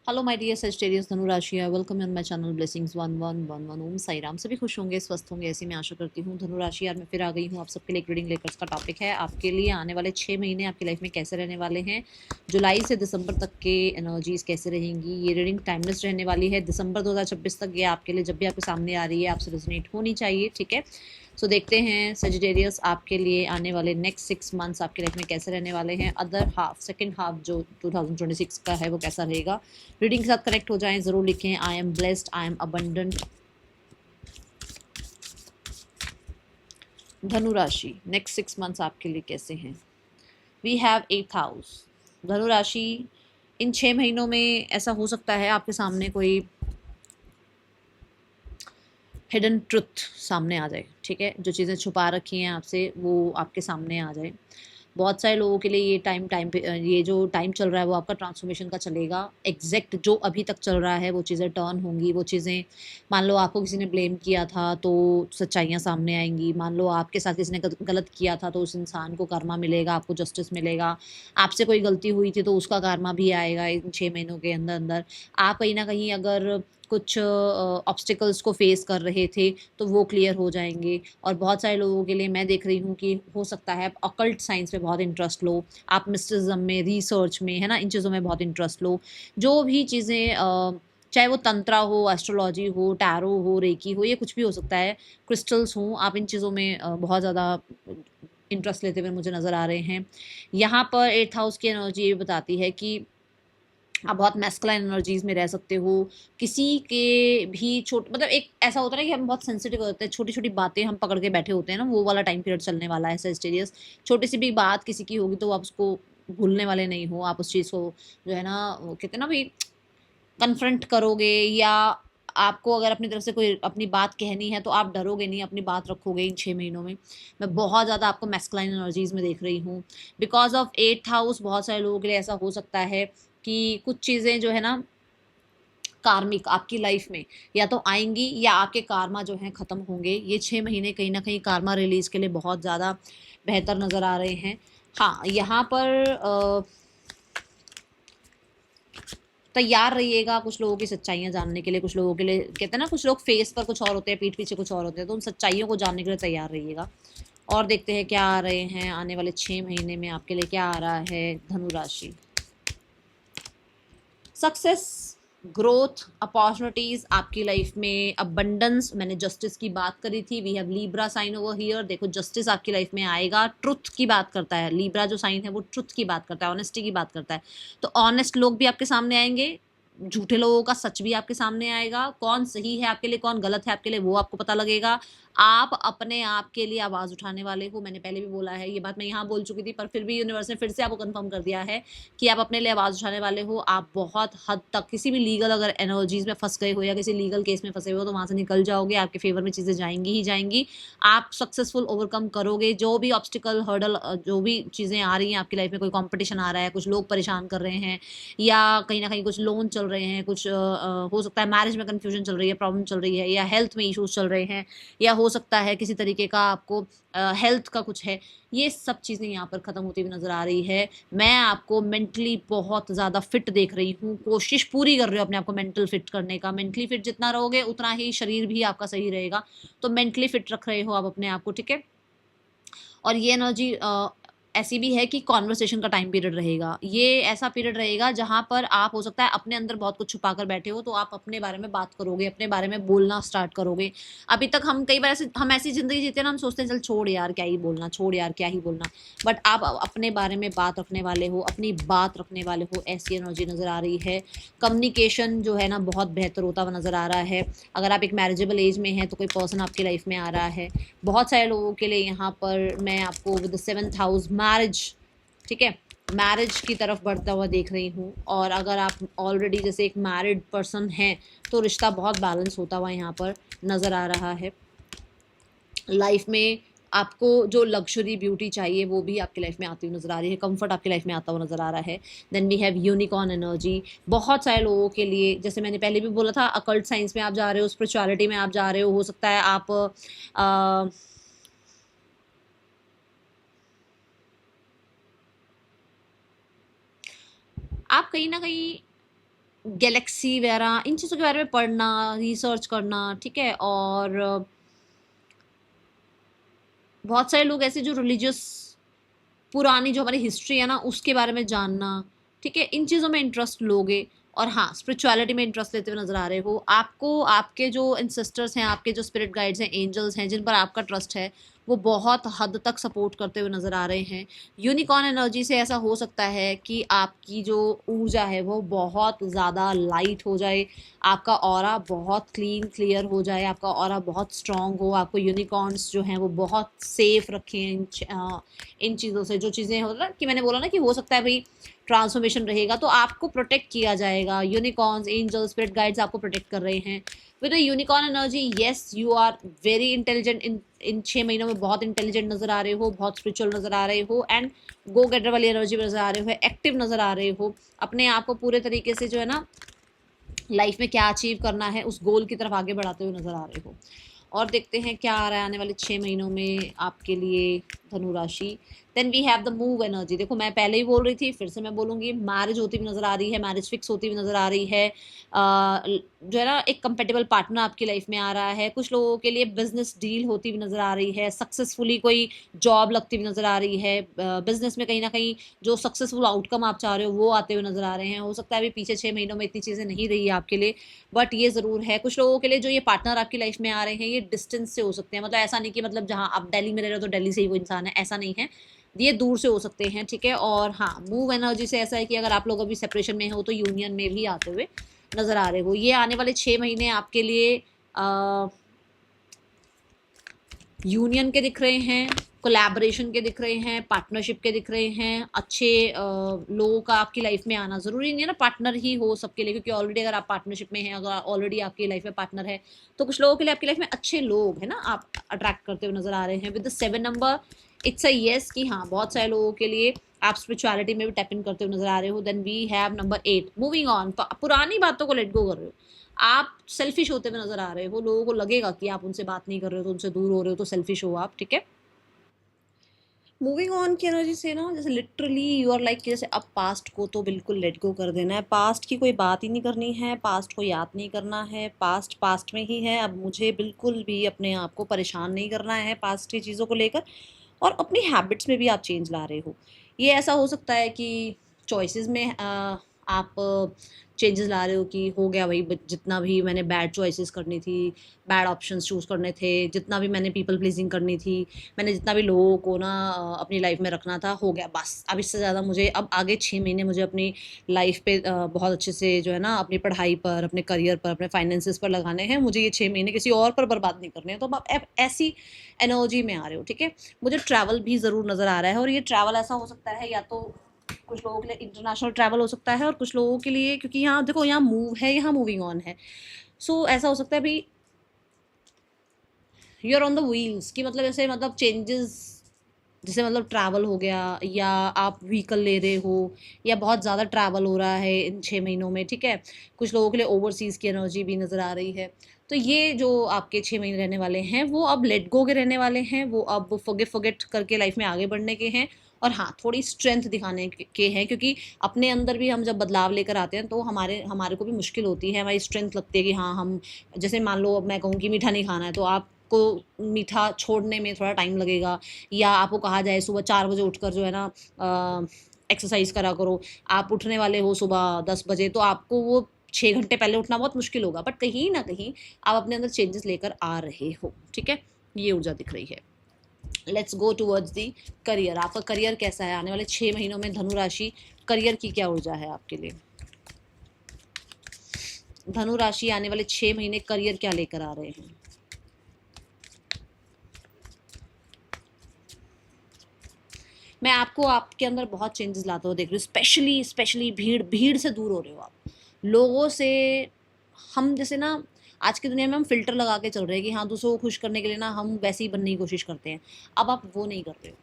Hello my dear Sagittarius धनु राशि, welcome on my channel blessings 1111 ओम साई राम। सभी खुश होंगे, स्वस्थ होंगे, ऐसी मैं आशा करती हूँ। धनु राशि यार मैं फिर आ गई हूँ आप सबके लिए एक रीडिंग लेकर। इसका टॉपिक है आपके लिए आने वाले 6 महीने आपकी लाइफ में कैसे रहने वाले हैं। जुलाई से दिसंबर तक के एनर्जीज कैसे रहेंगी। ये रीडिंग टाइमलेस रहने वाली है। दिसंबर 2026 तक ये आपके लिए जब भी आपके सामने आ रही है आपसे रेजोनेट होनी चाहिए, ठीक है। सो देखते हैं सेजिटेरियस आपके लिए आने वाले नेक्स्ट 6 मंथ्स आपकी लाइफ में कैसे रहने वाले हैं। अदर हाफ, सेकेंड हाफ जो 2026 का है वो कैसा रहेगा। रीडिंग के साथ कनेक्ट हो जाएं, जरूर लिखें I am blessed, I am abundant. धनु राशि नेक्स्ट 6 मंथ्स आपके लिए कैसे हैं। We have 8 house. धनु राशि इन 6 महीनों में ऐसा हो सकता है आपके सामने कोई हिडन ट्रुथ सामने आ जाए, ठीक है। जो चीज़ें छुपा रखी हैं आपसे वो आपके सामने आ जाए। बहुत सारे लोगों के लिए ये टाइम पे ये जो टाइम चल रहा है वो आपका ट्रांसफॉर्मेशन का चलेगा। एग्जैक्ट जो अभी तक चल रहा है वो चीज़ें टर्न होंगी। वो चीज़ें, मान लो आपको किसी ने ब्लेम किया था तो सच्चाइयाँ सामने आएंगी। मान लो आपके साथ किसी ने गलत किया था तो उस इंसान को कर्मा मिलेगा, आपको जस्टिस मिलेगा। आपसे कोई गलती हुई थी तो उसका कर्मा भी आएगा इन 6 महीनों के अंदर अंदर। आप कहीं ना कहीं अगर कुछ ऑब्स्टिकल्स को फेस कर रहे थे तो वो क्लियर हो जाएंगे। और बहुत सारे लोगों के लिए मैं देख रही हूँ कि हो सकता है आप अकल्ट साइंस में बहुत इंटरेस्ट लो, आप मिस्टिज्म में, रिसर्च में, है ना, इन चीज़ों में बहुत इंटरेस्ट लो। जो भी चीज़ें चाहे वो तंत्रा हो, एस्ट्रोलॉजी हो, टैरो हो, रेकी हो, ये कुछ भी हो सकता है, क्रिस्टल्स हों, आप इन चीज़ों में बहुत ज़्यादा इंटरेस्ट लेते हुए मुझे नज़र आ रहे हैं। यहाँ पर 8 हाउस की एनर्जी ये बताती है कि आप बहुत मैस्कुलाइन एनर्जीज में रह सकते हो। किसी के भी छोट मतलब एक ऐसा होता है ना कि हम बहुत सेंसिटिव होते हैं, छोटी छोटी बातें हम पकड़ के बैठे होते हैं ना, वो वाला टाइम पीरियड चलने वाला है सेजिटेरियस। छोटी सी भी बात किसी की होगी तो आप उसको भूलने वाले नहीं हो। आप उस चीज़ को जो है ना, वो कहते हैं ना भाई, कन्फ्रंट करोगे। या आपको अगर अपनी तरफ से कोई अपनी बात कहनी है तो आप डरोगे नहीं, अपनी बात रखोगे इन 6 महीनों में। मैं बहुत ज़्यादा आपको मैस्कुलाइन एनर्जीज में देख रही हूँ। बिकॉज ऑफ 8 हाउस बहुत सारे लोगों के लिए ऐसा हो सकता है कि कुछ चीज़ें जो है ना कार्मिक आपकी लाइफ में या तो आएंगी या आपके कार्मा जो हैं ख़त्म होंगे। ये 6 महीने कहीं ना कहीं कार्मा रिलीज के लिए बहुत ज़्यादा बेहतर नज़र आ रहे हैं। हाँ, यहाँ पर तैयार रहिएगा कुछ लोगों की सच्चाइयाँ जानने के लिए। कुछ लोगों के लिए कहते हैं ना, कुछ लोग फेस पर कुछ और होते हैं, पीठ पीछे कुछ और होते हैं, तो उन सच्चाइयों को जानने के लिए तैयार रहिएगा। और देखते हैं क्या आ रहे हैं आने वाले 6 महीने में आपके लिए, क्या आ रहा है धनु राशि। सक्सेस, ग्रोथ, अपॉर्चुनिटीज आपकी लाइफ में, अबंडेंस। मैंने जस्टिस की बात करी थी, we have Libra sign over here. देखो जस्टिस आपकी लाइफ में आएगा। ट्रुथ की बात करता है लीब्रा जो साइन है, वो ट्रुथ की बात करता है, ऑनेस्टी की बात करता है। तो ऑनेस्ट लोग भी आपके सामने आएंगे, झूठे लोगों का सच भी आपके सामने आएगा। कौन सही है आपके लिए, कौन गलत है आपके लिए, वो आपको पता लगेगा। आप अपने आप के लिए आवाज उठाने वाले हो। मैंने पहले भी बोला है, ये बात मैं यहाँ बोल चुकी थी, पर फिर भी यूनिवर्स ने फिर से आपको कंफर्म कर दिया है कि आप अपने लिए आवाज़ उठाने वाले हो। आप बहुत हद तक किसी भी लीगल अगर एनर्जीज में फंस गए हो या किसी लीगल केस में फंसे हो तो वहाँ से निकल जाओगे। आपके फेवर में चीज़ें जाएंगी ही जाएंगी। आप सक्सेसफुल ओवरकम करोगे। जो भी ऑब्स्टिकल, हर्डल, जो भी चीज़ें आ रही हैं आपकी लाइफ में, कोई कॉम्पिटिशन आ रहा है, कुछ लोग परेशान कर रहे हैं, या कहीं ना कहीं कुछ लोन चल रहे हैं, कुछ हो सकता है मैरिज में कन्फ्यूजन चल रही है, प्रॉब्लम चल रही है, या हेल्थ में इशूज़ चल रहे हैं, या हो सकता है किसी तरीके का आपको हेल्थ का कुछ है। ये सब चीज़ें यहाँ पर ख़त्म होती हुई नज़र आ रही है। मैं आपको मेंटली बहुत ज़्यादा फिट देख रही हूँ। कोशिश पूरी कर रही हूँ अपने आप को मेंटल फिट करने का। मेंटली फिट जितना रहोगे उतना ही शरीर भी आपका सही रहेगा। तो मेंटली फिट रख रहे हो आप अपने आप को, ठीक है। और ये एनर्जी ऐसी भी है कि कॉन्वर्सेशन का टाइम पीरियड रहेगा। ये ऐसा पीरियड रहेगा जहाँ पर आप, हो सकता है अपने अंदर बहुत कुछ छुपा कर बैठे हो, तो आप अपने बारे में बात करोगे, अपने बारे में बोलना स्टार्ट करोगे। अभी तक हम कई बार ऐसे, हम ऐसी ज़िंदगी जीते हैं ना, हम सोचते हैं चल छोड़ यार क्या ही बोलना, छोड़ यार क्या ही बोलना। बट आप अपने बारे में बात रखने वाले हो, अपनी बात रखने वाले हो, ऐसी एनर्जी नज़र आ रही है। कम्युनिकेशन जो है ना बहुत बेहतर होता हुआ नज़र आ रहा है। अगर आप एक मैरिजेबल एज में हैं तो कोई पर्सन आपकी लाइफ में आ रहा है। बहुत सारे लोगों के लिए यहाँ पर मैं आपको with the 7th house marriage, ठीक है, मैरिज की तरफ बढ़ता हुआ देख रही हूँ। और अगर आप ऑलरेडी जैसे एक मैरिड पर्सन हैं तो रिश्ता बहुत बैलेंस होता हुआ यहाँ पर नज़र आ रहा है। लाइफ में आपको जो लग्जरी ब्यूटी चाहिए वो भी आपकी लाइफ में आती हुई नज़र आ रही है। कंफर्ट आपकी लाइफ में आता हुआ नज़र आ रहा है। Then we have unicorn energy. बहुत सारे लोगों के लिए, जैसे मैंने पहले भी बोला था, अकल्ट साइंस में आप जा रहे हो, स्पिरिचुअलिटी में आप जा रहे हो सकता है आप कहीं ना कहीं गैलेक्सी वगैरह इन चीज़ों के बारे में पढ़ना, रिसर्च करना, ठीक है। और बहुत सारे लोग ऐसे जो रिलीजियस पुरानी जो हमारी हिस्ट्री है ना उसके बारे में जानना, ठीक है, इन चीज़ों में इंटरेस्ट लोगे। और हाँ, स्पिरिचुअलिटी में इंटरेस्ट लेते हुए नजर आ रहे हो। आपको आपके जो इंसिस्टर्स हैं, आपके जो स्पिरिट गाइड्स हैं, एंजल्स हैं, जिन पर आपका ट्रस्ट है, वो बहुत हद तक सपोर्ट करते हुए नजर आ रहे हैं। यूनिकॉर्न एनर्जी से ऐसा हो सकता है कि आपकी जो ऊर्जा है वो बहुत ज़्यादा लाइट हो जाए, आपका ऑरा बहुत क्लीन क्लियर हो जाए, आपका ऑरा बहुत स्ट्रांग हो, आपको यूनिकॉर्न्स जो हैं वो बहुत सेफ रखें इन चीज़ों से। जो चीज़ें हो ना कि मैंने बोला ना कि हो सकता है भाई ट्रांसफॉर्मेशन रहेगा, तो आपको प्रोटेक्ट किया जाएगा। यूनिकॉर्न्स, एंजल्स, स्पिरिट गाइड्स आपको प्रोटेक्ट कर रहे हैं with the unicorn energy. Yes, you are very intelligent. इन 6 महीनों में बहुत इंटेलिजेंट नजर आ रहे हो, बहुत स्पिरिचुअल नजर आ रहे हो, एंड गो गेटर वाली एनर्जी में नजर आ रहे हो, एक्टिव नजर आ रहे हो। अपने आप को पूरे तरीके से जो है ना लाइफ में क्या अचीव करना है उस गोल की तरफ आगे बढ़ाते हुए नजर आ रहे हो। और देखते हैं क्या आ रहा है आने वाले 6 महीनों में आपके लिए धनु राशि। Then we have the move energy. देखो मैं पहले ही बोल रही थी, फिर से मैं बोलूंगी, मैरिज होती हुई नजर आ रही है, मैरिज फिक्स होती हुई नजर आ रही है। जो है ना एक कंपेटेबल पार्टनर आपकी लाइफ में आ रहा है। कुछ लोगों के लिए बिजनेस डील होती हुई नजर आ रही है, सक्सेसफुली कोई जॉब लगती हुई नजर आ रही है, बिजनेस में कहीं ना कहीं जो सक्सेसफुल आउटकम आप चाह रहे हो वो आते हुए नजर आ रहे हैं। हो सकता है अभी पीछे 6 महीनों में इतनी चीज़ें नहीं रही है आपके लिए, बट ये ज़रूर है कुछ लोगों के लिए जो ये पार्टनर आपकी लाइफ में आ रहे हैं, ये डिस्टेंस से हो सकते हैं। मतलब ऐसा नहीं कि मतलब जहाँ आप दिल्ली में रह रहे हो तो दिल्ली से ही वो इंसान है, ऐसा नहीं है, ये दूर से हो सकते हैं, ठीक है। और हाँ, मूव एनर्जी से ऐसा है कि अगर आप लोग अभी सेपरेशन में हो तो यूनियन में भी आते हुए नजर आ रहे हो। ये आने वाले 6 महीने आपके लिए यूनियन के दिख रहे हैं, कोलैबोरेशन के दिख रहे हैं, पार्टनरशिप के दिख रहे हैं। अच्छे लोगों का आपकी लाइफ में आना, ज़रूरी नहीं है ना पार्टनर ही हो सबके लिए, क्योंकि ऑलरेडी अगर आप पार्टनरशिप में हैं, अगर ऑलरेडी आपकी लाइफ में पार्टनर है, तो कुछ लोगों के लिए आपकी लाइफ में अच्छे लोग हैं ना आप अट्रैक्ट करते हुए नजर आ रहे हैं। With the 7 number it's a yes कि हाँ, बहुत सारे लोगों के लिए आप स्पिरिचुअलिटी में भी टैप इन करते हुए नजर आ रहे हो। Then we have number 8, moving on. पुरानी बातों को लेट गो कर रहे हो, आप सेल्फिश होते हुए नजर आ रहे हो। लोगों को लगेगा कि आप उनसे बात नहीं कर रहे हो, तो उनसे दूर हो रहे हो, तो सेल्फिश हो आप, ठीक है। मूविंग ऑन की एनर्जी से ना, जैसे लिटरली यू आर लाइक, जैसे अब पास्ट को तो बिल्कुल लेट गो कर देना है, पास्ट की कोई बात ही नहीं करनी है, पास्ट को याद नहीं करना है, पास्ट पास्ट में ही है। अब मुझे बिल्कुल भी अपने आप को परेशान नहीं करना है पास्ट की चीज़ों को लेकर। और अपनी हैबिट्स में भी आप चेंज ला रहे हो। ये ऐसा हो सकता है कि चॉइसेस में आप चेंजेस ला रहे हो कि हो गया भाई, जितना भी मैंने बैड चॉइसेस करनी थी, बैड ऑप्शंस चूज़ करने थे, जितना भी मैंने पीपल प्लीजिंग करनी थी, मैंने जितना भी लोगों को ना अपनी लाइफ में रखना था, हो गया बस। अब इससे ज़्यादा मुझे अब आगे 6 महीने मुझे अपनी लाइफ पे बहुत अच्छे से जो है ना अपनी पढ़ाई पर, अपने करियर पर, अपने फाइनेंसिस पर लगाने हैं। मुझे ये 6 महीने किसी और पर बर्बाद नहीं करने हैं। तो आप ऐसी एनर्जी में आ रहे हो, ठीक है। मुझे ट्रैवल भी ज़रूर नज़र आ रहा है, और ये ट्रैवल ऐसा हो सकता है या तो कुछ लोगों के लिए इंटरनेशनल ट्रैवल हो सकता है, और कुछ लोगों के लिए, क्योंकि यहाँ देखो यहाँ मूव है, यहाँ मूविंग ऑन है, सो ऐसा हो सकता है भाई you are on the wheels, की मतलब ऐसे मतलब चेंजेस, जैसे मतलब ट्रैवल हो गया, या आप व्हीकल ले रहे हो, या बहुत ज़्यादा ट्रैवल हो रहा है इन 6 महीनों में, ठीक है। कुछ लोगों के लिए ओवरसीज़ की एनर्जी भी नज़र आ रही है। तो ये जो आपके 6 महीने रहने वाले हैं वो अब लेट गो के रहने वाले हैं, वो अब फॉरगिव फॉरगेट करके लाइफ में आगे बढ़ने के हैं। और हाँ, थोड़ी स्ट्रेंथ दिखाने के हैं, क्योंकि अपने अंदर भी हम जब बदलाव लेकर आते हैं तो हमारे हमारे को भी मुश्किल होती है, हमारी स्ट्रेंथ लगती है कि हाँ हम, जैसे मान लो अब मैं कहूँ कि मीठा नहीं खाना है, तो आपको मीठा छोड़ने में थोड़ा टाइम लगेगा। या आपको कहा जाए सुबह 4 बजे उठकर जो है ना एक्सरसाइज करा करो, आप उठने वाले हो सुबह 10 बजे, तो आपको वो 6 घंटे पहले उठना बहुत मुश्किल होगा, बट कहीं ना कहीं आप अपने अंदर चेंजेस लेकर आ रहे हो, ठीक है। ये ऊर्जा दिख रही है। Let's go towards the career. आपका करियर कैसा है आने वाले 6 महीनों में धनु राशि, करियर की क्या ऊर्जा है आपके लिए। धनु राशि आने वाले 6 महीने करियर क्या लेकर आ रहे हैं। मैं आपको आपके अंदर बहुत चेंजेस लाता हुआ देख रही हूँ, स्पेशली स्पेशली भीड़ भीड़ से दूर हो रहे हो आप, लोगों से। हम जैसे ना आज की दुनिया में हम फिल्टर लगा के चल रहे हैं कि हाँ दूसरों को खुश करने के लिए ना हम वैसे ही बनने की कोशिश करते हैं, अब आप वो नहीं कर रहे हो।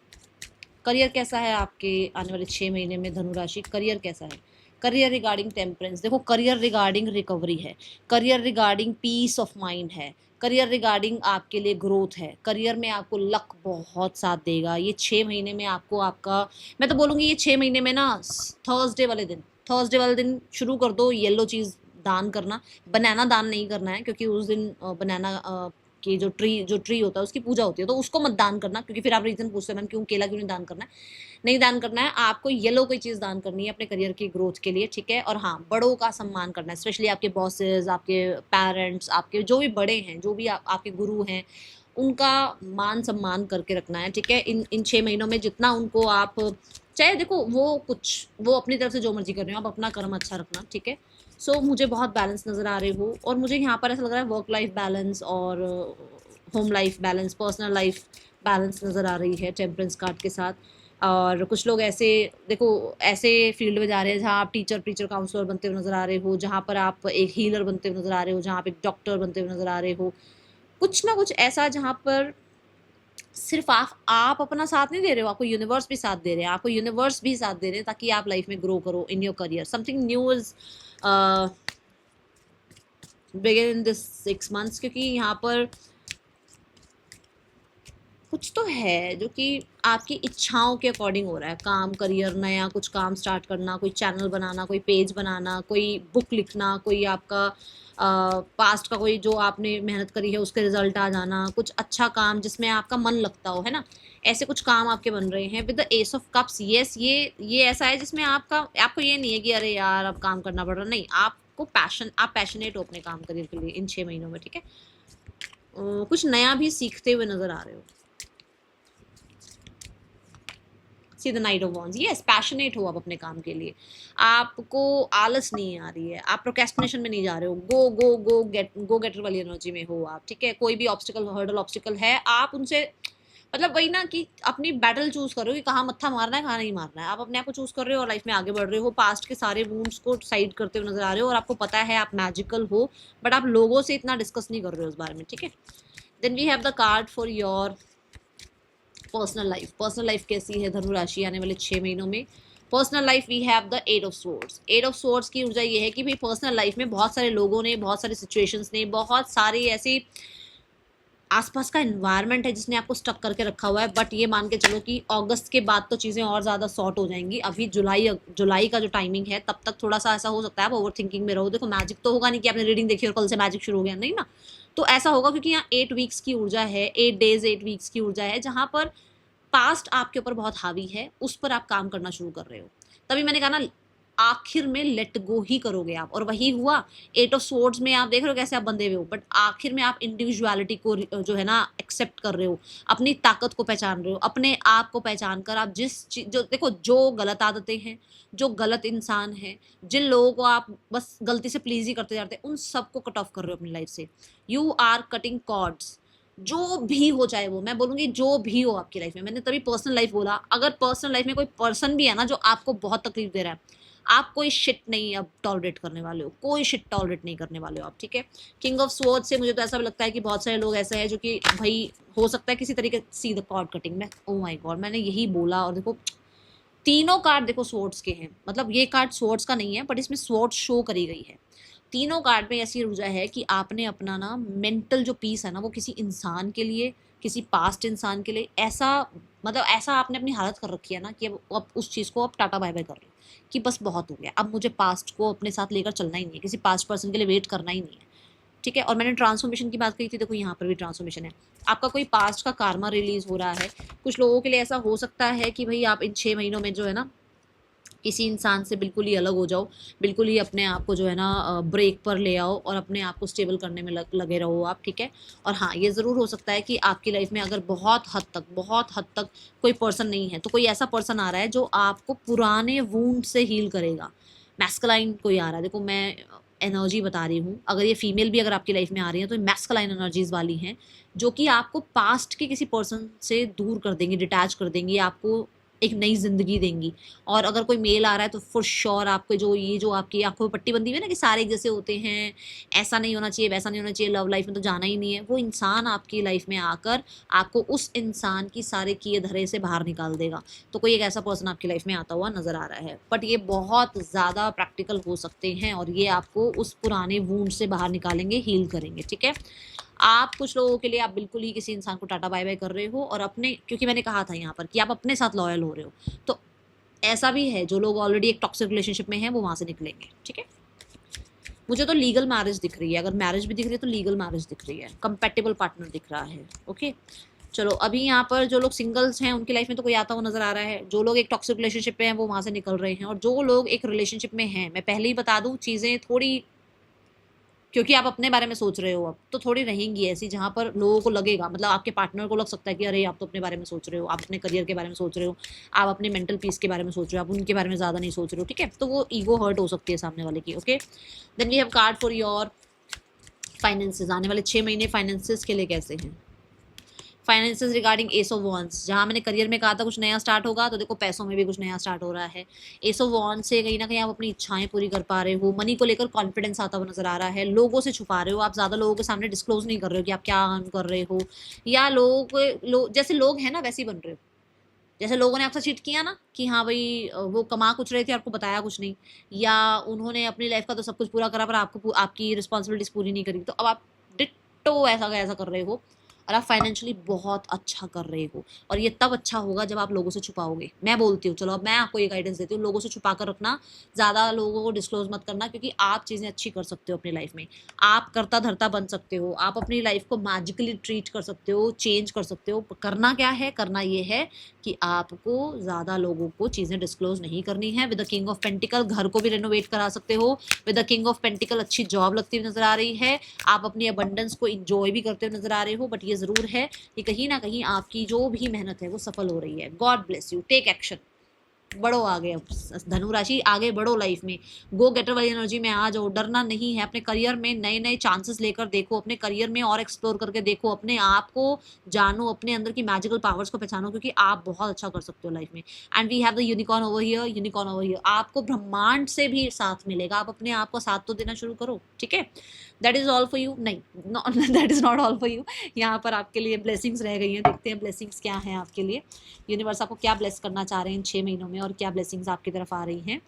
करियर कैसा है आपके आने वाले 6 महीने में धनु राशि, करियर कैसा है। करियर रिगार्डिंग टेम्परेंस, देखो करियर रिगार्डिंग रिकवरी है, career regarding peace of mind है, करियर रिगार्डिंग आपके लिए ग्रोथ है। करियर में आपको लक बहुत साथ देगा ये 6 महीने में। आपको आपका, मैं तो बोलूँगी ये 6 महीने में ना थर्सडे वाले दिन थर्सडे वाले दिन शुरू कर दो येलो चीज़ दान करना। बनाना दान नहीं करना है, क्योंकि उस दिन बनाना की जो ट्री होता है उसकी पूजा होती है, तो उसको मत दान करना, क्योंकि फिर आप रीजन पूछते हैं मैम क्यों केला क्यों नहीं दान करना है। नहीं दान करना है, आपको येलो कोई चीज़ दान करनी है अपने करियर की ग्रोथ के लिए, ठीक है। और हाँ, बड़ों का सम्मान करना है, स्पेशली आपके बॉसेस, आपके पेरेंट्स, आपके जो भी बड़े हैं, जो भी आपके गुरु हैं, उनका मान सम्मान करके रखना है, ठीक है। इन इन 6 महीनों में जितना उनको आप, चाहे देखो वो अपनी तरफ से जो मर्जी कर रहे हो, आप अपना कर्म अच्छा रखना, ठीक है। सो मुझे बहुत बैलेंस नज़र आ रहे हो, और मुझे यहाँ पर ऐसा लग रहा है वर्क लाइफ बैलेंस और home life balance, personal life balance नज़र आ रही है टेम्परेंस कार्ड के साथ। और कुछ लोग ऐसे देखो ऐसे फील्ड में जा रहे हैं जहाँ आप टीचर काउंसलर बनते हुए नज़र आ रहे हो, जहाँ पर आप एक हीलर बनते हुए नज़र आ रहे हो, जहाँ आप एक डॉक्टर बनते हुए नज़र आ रहे हो, कुछ ना कुछ ऐसा जहाँ पर सिर्फ आप अपना साथ नहीं दे रहे हो, आपको यूनिवर्स भी साथ दे रहे हैं, आपको यूनिवर्स भी साथ दे रहे हैं, ताकि आप लाइफ में ग्रो करो in your career. Something new is begin in this 6 months, क्योंकि यहाँ पर कुछ तो है जो कि आपकी इच्छाओं के अकॉर्डिंग हो रहा है। काम, करियर, नया कुछ काम स्टार्ट करना, कोई चैनल बनाना, कोई पेज बनाना, कोई बुक लिखना, कोई आपका पास्ट का कोई जो आपने मेहनत करी है उसके रिजल्ट आ जाना, कुछ अच्छा काम जिसमें आपका मन लगता हो, है ना। ऐसे कुछ काम आपके बन रहे हैं with the S of cups. Yes, ये ऐसा है जिसमें आपको ये नहीं है कि अरे यार अब काम करना पड़ रहा, नहीं, आप पैशनेट हो अपने काम करियर के लिए इन 6 महीनों में, ठीक है। कुछ नया भी सीखते हुए नजर आ रहे हो। See the night of wands, yes, passionate हो आप अपने काम के लिए, आपको आलस नहीं आ रही है, आप प्रोक्रेस्टिनेशन में नहीं जा रहे हो, गो गेटर वाली एनर्जी में हो आप, ठीक है। कोई भी ऑब्स्टिकल है, आप उनसे मतलब वही ना कि अपनी बैटल चूज कर रहे हो कि कहाँ मत्था मारना है, कहाँ नहीं मारना है। आप अपने आप को चूज कर रहे हो और लाइफ में आगे बढ़ रहे हो, पास्ट के सारे वूंड्स को साइड करते हुए नजर आ रहे हो, और आपको पता है आप मैजिकल हो, बट आप लोगों से इतना डिस्कस नहीं कर रहे हो उस बारे में, ठीक है। Then we have the card for your personal life कैसी है धनु राशि आने वाले 6 महीनों में। Personal life we have the eight of swords की ऊर्जा ये है कि भाई पर्सनल लाइफ में बहुत सारे लोगों ने, बहुत सारे सिचुएशंस ने, बहुत सारी ऐसी आसपास का एनवायरनमेंट है जिसने आपको स्टक करके रखा हुआ है। बट ये मान के चलो कि अगस्त के बाद तो चीज़ें और ज़्यादा सॉर्ट हो जाएंगी। अभी जुलाई का जो टाइमिंग है तब तक थोड़ा सा ऐसा हो सकता है आप ओवर थिंकिंग में रहो। देखो मैजिक तो होगा नहीं कि आपने रीडिंग देखी और कल से मैजिक शुरू हो गया, नहीं ना। तो ऐसा होगा क्योंकि यहाँ 8 वीक्स की ऊर्जा है, 8 डेज 8 वीक्स की ऊर्जा है, जहाँ पर पास्ट आपके ऊपर बहुत हावी है, उस पर आप काम करना शुरू कर रहे हो। तभी मैंने कहा ना, आखिर में लेट गो ही करोगे आप, और वही हुआ। 8 ऑफ सोर्ड्स में आप देख रहे हो कैसे आप बंधे हुए हो, बट आखिर में आप इंडिविजुअलिटी को जो है ना एक्सेप्ट कर रहे हो, अपनी ताकत को पहचान रहे हो, अपने आप को पहचान कर आप जो देखो, जो गलत आदतें हैं, जो गलत इंसान है, जिन लोगों को आप बस गलती से प्लीज ही करते जाते हैं, उन सबको कट ऑफ कर रहे हो अपनी लाइफ से। यू आर कटिंग कॉर्ड्स, जो भी हो, चाहे वो, मैं बोलूंगी जो भी हो आपकी लाइफ में, मैंने तभी पर्सनल लाइफ बोला। अगर पर्सनल लाइफ में कोई पर्सन भी है ना जो आपको बहुत तकलीफ दे रहा है, आप कोई शिट नहीं अब टॉलरेट करने वाले हो, कोई शिट टॉलरेट नहीं करने वाले हो आप, ठीक है। किंग ऑफ स्वॉर्ड से मुझे तो ऐसा भी लगता है कि बहुत सारे लोग ऐसे हैं जो कि भाई हो सकता है किसी तरीके सी द कॉर्ड कटिंग में, ओ माय गॉड, मैंने यही बोला। और देखो तीनों कार्ड देखो स्वॉर्ड्स के हैं, मतलब ये कार्ड स्वॉर्ड्स का नहीं है बट इसमें स्वॉर्ड शो करी गई है। तीनों कार्ड में ऐसी ऊर्जा है कि आपने अपना ना मेंटल जो पीस है ना, वो किसी इंसान के लिए, किसी पास्ट इंसान के लिए ऐसा, मतलब ऐसा आपने अपनी हालत कर रखी है ना कि अब उस चीज़ को आप टाटा बाय बाय कर लो कि बस बहुत हो गया, अब मुझे पास्ट को अपने साथ लेकर चलना ही नहीं है, किसी पास्ट पर्सन के लिए वेट करना ही नहीं है, ठीक है। और मैंने ट्रांसफॉर्मेशन की बात कही थी, देखो यहाँ पर भी ट्रांसफॉर्मेशन है। आपका कोई पास्ट का कार्मा रिलीज हो रहा है। कुछ लोगों के लिए ऐसा हो सकता है कि भाई आप इन 6 महीनों में जो है ना किसी इंसान से बिल्कुल ही अलग हो जाओ, बिल्कुल ही अपने आप को जो है ना ब्रेक पर ले आओ और अपने आप को स्टेबल करने में लगे रहो आप, ठीक है। और हाँ, ये ज़रूर हो सकता है कि आपकी लाइफ में अगर बहुत हद तक कोई पर्सन नहीं है, तो कोई ऐसा पर्सन आ रहा है जो आपको पुराने वूंड से हील करेगा। मैस्कुलाइन कोई आ रहा है, देखो मैं एनर्जी बता रही हूँ, अगर ये फीमेल भी अगर आपकी लाइफ में आ रही है तो मैस्कुलाइन एनर्जीज वाली हैं, जो कि आपको पास्ट के किसी पर्सन से दूर कर देंगी, डिटैच कर देंगी, आपको एक नई जिंदगी देंगी। और अगर कोई मेल आ रहा है तो फॉर श्योर आपको जो आपकी आंखों में पट्टी बंदी हुई है ना कि सारे एक जैसे होते हैं, ऐसा नहीं होना चाहिए, वैसा नहीं होना चाहिए, लव लाइफ में तो जाना ही नहीं है, वो इंसान आपकी लाइफ में आकर आपको उस इंसान की सारे किए धरे से बाहर निकाल देगा। तो कोई एक ऐसा पर्सन आपकी लाइफ में आता हुआ नजर आ रहा है, बट ये बहुत ज़्यादा प्रैक्टिकल हो सकते हैं और ये आपको उस पुराने वूंड से बाहर निकालेंगे, हील करेंगे, ठीक है। आप कुछ लोगों के लिए आप बिल्कुल ही किसी इंसान को टाटा बाय बाय कर रहे हो और अपने, क्योंकि मैंने कहा था यहाँ पर कि आप अपने साथ लॉयल हो रहे हो, तो ऐसा भी है जो लोग ऑलरेडी एक टॉक्सिक रिलेशनशिप में हैं वो वहां से निकलेंगे, ठीक है। मुझे तो लीगल मैरिज दिख रही है, अगर मैरिज भी दिख रही है तो लीगल मैरिज दिख रही है, कंपैटिबल पार्टनर दिख रहा है, ओके। चलो अभी यहाँ पर जो लोग सिंगल्स हैं उनकी लाइफ में तो कोई आता हुआ नजर आ रहा है, जो लोग एक टॉक्सिक रिलेशनशिप में हैं वो वहां से निकल रहे हैं, और जो लोग एक रिलेशनशिप में हैं, मैं पहले ही बता दूं चीजें थोड़ी, क्योंकि आप अपने बारे में सोच रहे हो अब, तो थोड़ी रहेंगी ऐसी जहां पर लोगों को लगेगा, मतलब आपके पार्टनर को लग सकता है कि अरे आप तो अपने बारे में सोच रहे हो, आप अपने करियर के बारे में सोच रहे हो, आप अपने मेंटल पीस के बारे में सोच रहे हो, आप उनके बारे में ज़्यादा नहीं सोच रहे हो, ठीक है। तो वो ईगो हर्ट हो सकती है सामने वाले की, okay. Then we have card for your finances, आने वाले 6 महीने फाइनेंसेस के लिए कैसे हैं। Finances regarding ace of wands, जहाँ मैंने करियर में कहा था कुछ नया स्टार्ट होगा, तो देखो पैसों में भी कुछ नया स्टार्ट हो रहा है। एस ऑफ वॉन्स से कहीं ना कहीं आप अपनी इच्छाएं पूरी कर पा रहे हो, मनी को लेकर कॉन्फिडेंस आता हुआ नजर आ रहा है, लोगों से छुपा रहे हो, आप ज़्यादा लोगों के सामने डिस्क्लोज नहीं कर रहे हो कि आप क्या अर्न कर रहे हो, या जैसे लोग हैं ना वैसे ही बन रहे हो। जैसे लोगों ने आपसे चीट किया ना कि हाँ भाई वो कमा कुछ रहे थे, आपको बताया कुछ नहीं, या उन्होंने अपनी लाइफ का तो सब कुछ पूरा करा पर आपको आपकी रिस्पॉन्सिबिलिटीज पूरी नहीं करी, तो अब आप डिट्टो ऐसा का ऐसा कर रहे हो, और आप फाइनेंशियली बहुत अच्छा कर रहे हो। और ये तब अच्छा होगा जब आप लोगों से छुपाओगे। मैं बोलती हूँ, चलो अब मैं आपको ये गाइडेंस देती हूँ, लोगों से छुपा कर रखना, ज़्यादा लोगों को डिस्क्लोज मत करना, क्योंकि आप चीज़ें अच्छी कर सकते हो अपनी लाइफ में, आप करता धरता बन सकते हो, आप अपनी लाइफ को मैजिकली ट्रीट कर सकते हो, चेंज कर सकते हो। करना क्या है, करना ये है कि आपको ज़्यादा लोगों को चीज़ें डिस्क्लोज नहीं करनी है। With the king of pentacle घर को भी रेनोवेट करा सकते हो, with the king of pentacle अच्छी जॉब लगती हुई नजर आ रही है, आप अपनी अबंडेंस को इंजॉय भी करते हुए नजर आ रहे हो, बट ये ज़रूर है कि कहीं ना कहीं आपकी जो भी मेहनत है वो सफल हो रही है। God bless you, take action, बढ़ो आगे। अब धनु राशि आगे बढ़ो लाइफ में, गो गेटर वाली एनर्जी में आ जाओ, डरना नहीं है। अपने करियर में नए नए चांसेस लेकर देखो, अपने करियर में और एक्सप्लोर करके देखो, अपने आप को जानो, अपने अंदर की मैजिकल पावर्स को पहचानो, क्योंकि आप बहुत अच्छा कर सकते हो लाइफ में। And we have the unicorn over here, unicorn over here, आपको ब्रह्मांड से भी साथ मिलेगा, आप अपने आप को साथ तो देना शुरू करो, ठीक है। That is all for you, नहीं that is not all for you, यहाँ पर आपके लिए ब्लेसिंग्स रह गई हैं। देखते हैं ब्लेसिंग्स क्या हैं आपके लिए, यूनिवर्स आपको क्या ब्लेस करना चाह रहे हैं इन 6 महीनों में, और क्या ब्लेसिंग्स आपकी तरफ आ रही हैं।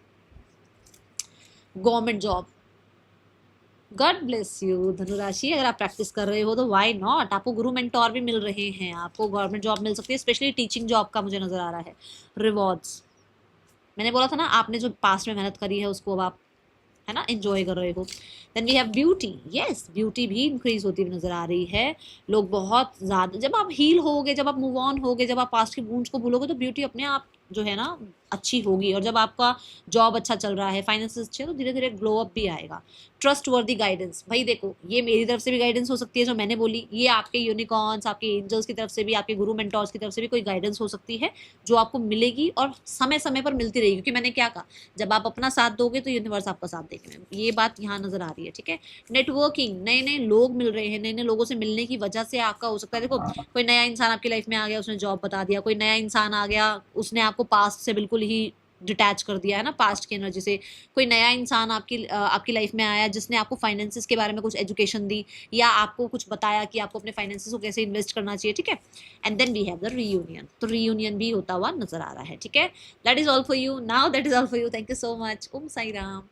Government job, God bless you धनुराशि, अगर आप प्रैक्टिस कर रहे हो तो व्हाई नॉट, आपको गुरु मेंटोर भी मिल रहे हैं, आपको गवर्नमेंट जॉब मिल सकती है, स्पेशली टीचिंग जॉब का मुझे नजर आ रहा है। रिवॉर्ड्स, मैंने बोला था ना, आपने जो पास्ट में मेहनत करी है उसको अब आप है ना एंजॉय कर रहे हो। Then we have beauty, yes beauty भी इंक्रीज होती हुई नजर आ रही है। लोग बहुत ज़्यादा, जब आप हील होगे, जब आप मूव ऑन होगे, जब आप पास्ट की वुंड्स को भूलोगे, तो ब्यूटी अपने आप जो है ना अच्छी होगी। और जब आपका जॉब अच्छा चल रहा है, फाइनेंसेस अच्छे, तो धीरे धीरे ग्लो अप भी आएगा। ट्रस्ट वर्दी गाइडेंस, भाई देखो ये मेरी तरफ से भी गाइडेंस हो सकती है जो मैंने बोली, ये आपके यूनिकॉर्न्स, आपके एंजल्स की तरफ से भी, आपके गुरु मेंटोर्स की तरफ से भी कोई गाइडेंस हो सकती है जो आपको मिलेगी, और समय समय पर मिलती रहेगी। क्योंकि मैंने क्या कहा, जब आप अपना साथ दोगे तो यूनिवर्स आपका साथ देगा, ये बात यहाँ नजर आ रही है, ठीक है। नेटवर्किंग, नए नए लोग मिल रहे हैं, नए नए लोगों से मिलने की वजह से आपका हो सकता है, देखो कोई नया इंसान आपकी लाइफ में आ गया, उसने जॉब बता दिया, कोई नया इंसान आ गया, उसने आपको पास्ट से बिल्कुल ही डिटैच कर दिया है ना, पास्ट की एनर्जी से। कोई नया इंसान आपकी लाइफ में आया जिसने आपको फाइनेंसेस के बारे में कुछ एजुकेशन दी, या आपको कुछ बताया कि आपको अपने फाइनेंसेस को कैसे इन्वेस्ट करना चाहिए, ठीक है। And then we have the reunion, तो रीयूनियन भी होता हुआ नजर आ रहा है, ठीक है। That is all for you now, that is all for you, thank you so much, Om Sai Ram.